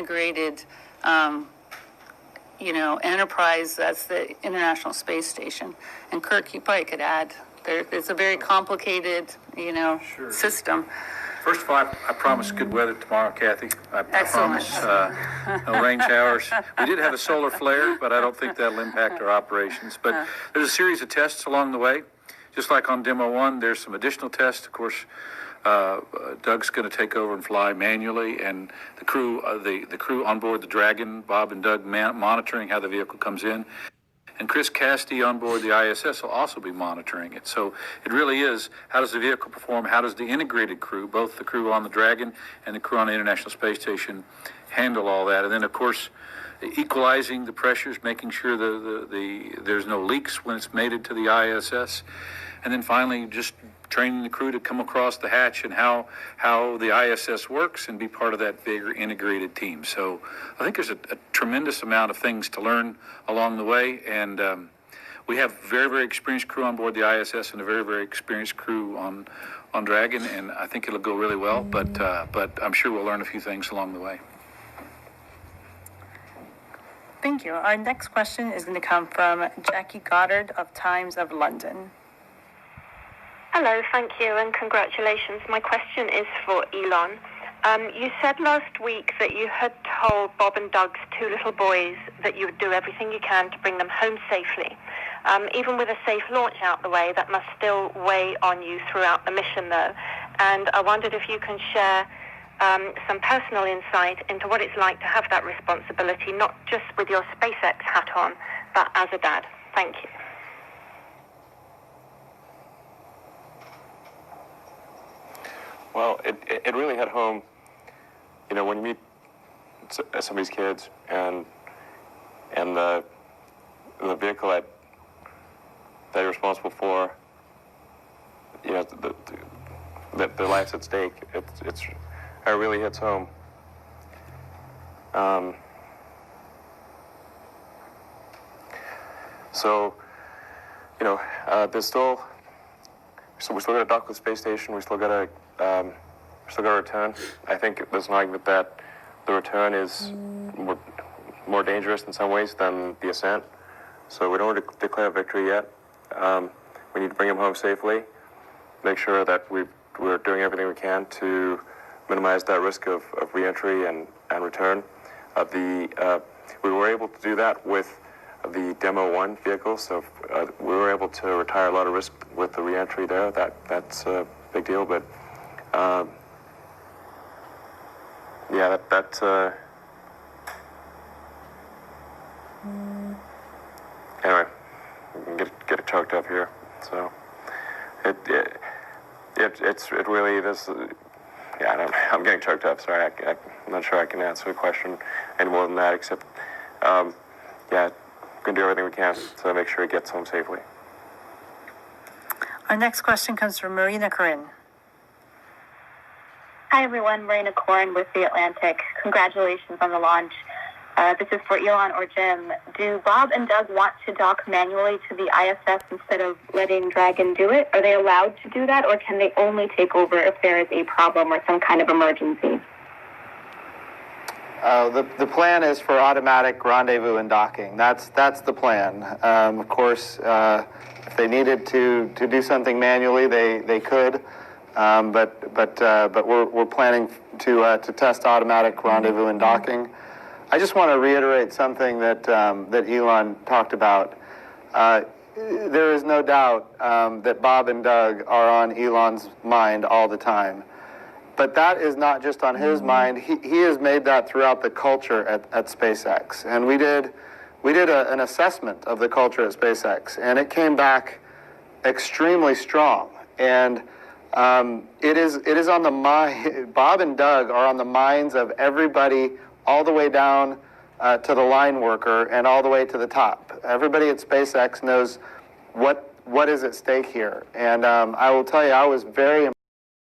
integrated, enterprise that's the International Space Station. And Kirk, you probably could add, it's a very complicated, Sure. system. First of all, I promise good weather tomorrow, Kathy. I Excellent. promise no rain showers. We did have a solar flare, but I don't think that'll impact our operations. But there's a series of tests along the way. Just like on Demo 1, there's some additional tests. Of course, Doug's going to take over and fly manually, and the crew on board the Dragon, Bob and Doug, monitoring how the vehicle comes in. And Chris Cassidy on board the ISS will also be monitoring it. So it really is, how does the vehicle perform? How does the integrated crew, both the crew on the Dragon and the crew on the International Space Station, handle all that? And then, of course, equalizing the pressures, making sure there's no leaks when it's mated to the ISS. And then finally, just training the crew to come across the hatch and how the ISS works and be part of that bigger integrated team. So I think there's a tremendous amount of things to learn along the way. And we have very, very experienced crew on board the ISS and a very, very experienced crew on Dragon. And I think it'll go really well. But I'm sure we'll learn a few things along the way. Thank you. Our next question is going to come from Jackie Goddard of Times of London. Hello, thank you, and congratulations. My question is for Elon. You said last week that you had told Bob and Doug's two little boys that you would do everything you can to bring them home safely. Even with a safe launch out the way, that must still weigh on you throughout the mission, though. And I wondered if you can share some personal insight into what it's like to have that responsibility, not just with your SpaceX hat on, but as a dad. Thank you. Well, it really hit home, when you meet somebody's kids and the vehicle that you're responsible for, their life's at stake. It really hits home. There's still. So we still got to dock with the space station. We still got to return. I think there's an argument that the return is more dangerous in some ways than the ascent. So we don't want to declare victory yet. We need to bring him home safely. Make sure that we're doing everything we can to minimize that risk of reentry and return. We were able to do that with the Demo 1 vehicle, so we were able to retire a lot of risk with the reentry there. That's a big deal, but anyway, get it choked up here. So it really this. I'm getting choked up. Sorry, I'm not sure I can answer the question any more than that, except we're going to do everything we can to make sure he gets home safely. Our next question comes from Marina Corinne. Hi, everyone. Marina Corinne with The Atlantic. Congratulations on the launch. This is for Elon or Jim. Do Bob and Doug want to dock manually to the ISS instead of letting Dragon do it? Are they allowed to do that, or can they only take over if there is a problem or some kind of emergency? The plan is for automatic rendezvous and docking. That's the plan. Of course, if they needed to do something manually, they could. But we're planning to test automatic rendezvous and docking. I just want to reiterate something that Elon talked about. There is no doubt that Bob and Doug are on Elon's mind all the time. But that is not just on his mind. He has made that throughout the culture at SpaceX. And we did an assessment of the culture at SpaceX, and it came back extremely strong. And it is on the mind. Bob and Doug are on the minds of everybody, all the way down to the line worker and all the way to the top. Everybody at SpaceX knows what is at stake here. And I will tell you, I was very